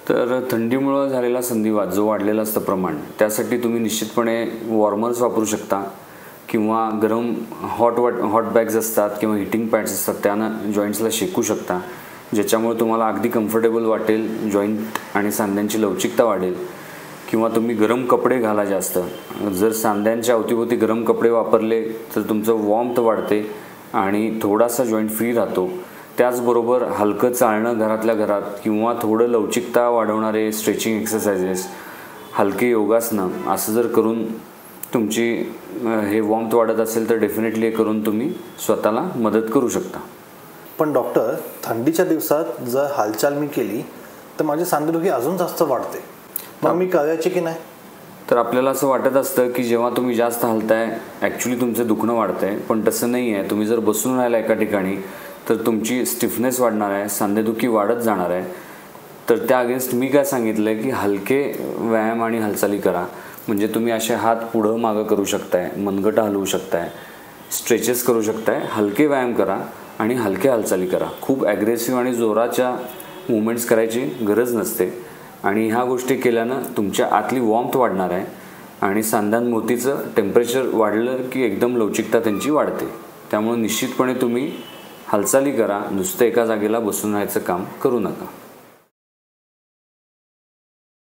तर थंडीमुळे झालेला संधिवात जो वाढलेला असतं प्रमाण, त्यासाठी तुम्ही निश्चितपणे वॉर्मर्स वापरू शकता किंवा गरम हॉट बॅग्स असतात किंवा हीटिंग पॅड्स असतात, त्यानं जॉईंट्सला शेकू शकता, ज्याच्यामुळे तुम्हाला अगदी कम्फर्टेबल वाटेल, जॉईंट आणि सांध्यांची लवचिकता वाढेल. किंवा तुम्ही गरम कपडे घाला जास्त. जर सांध्यांच्या अवतीभोवती गरम कपडे वापरले तर तुमचं वॉर्मथ वाढते आणि थोडासा जॉईंट फ्री राहतो. त्याचबरोबर हलकं चालणं घरातल्या घरात किंवा थोडं लवचिकता वाढवणारे स्ट्रेचिंग एक्सरसाइजेस, हलके योगासनं असं जर करून तुमची हे वॉर्मथ वाढत असेल तर डेफिनेटली करून तुम्ही स्वतःला मदत करू शकता. पण डॉक्टर, थंडीच्या दिवसात जर हालचाल मी केली तर माझी सांधेदुखी अजून जास्त वाढते, मग मी करायची की नाही? तर आपल्याला असं वाटत असतं की जेव्हा तुम्ही जास्त हलताय ॲक्च्युली तुमचं दुखणं वाढतं आहे, पण तसं नाही आहे. तुम्ही जर बसून राहिला एका ठिकाणी तर तुमची स्टिफनेस वाढणार आहे, सांधेदुखी वाढत जाणार आहे. तर त्या अगेन्स्ट मी काय सांगितलं आहे की हलके व्यायाम आणि हालचाली करा. म्हणजे तुम्ही असे हात पुढं मागं करू शकताय, मनगटं हलवू शकताय, स्ट्रेचेस करू शकताय, हलके व्यायाम करा आणि हलके हालचाली करा. खूप ॲग्रेसिव्ह आणि जोराच्या मुवमेंट्स करायची गरज नसते आणि ह्या गोष्टी केल्यानं तुमच्या आतली वॉर्मथ वाढणार आहे आणि सांध्यांभोवतीचं टेम्परेचर वाढलं की एकदम लवचिकता त्यांची वाढते. त्यामुळे निश्चितपणे तुम्ही हालचाली करा, नुसतं एका जागेला बसून राहायचं काम करू नका.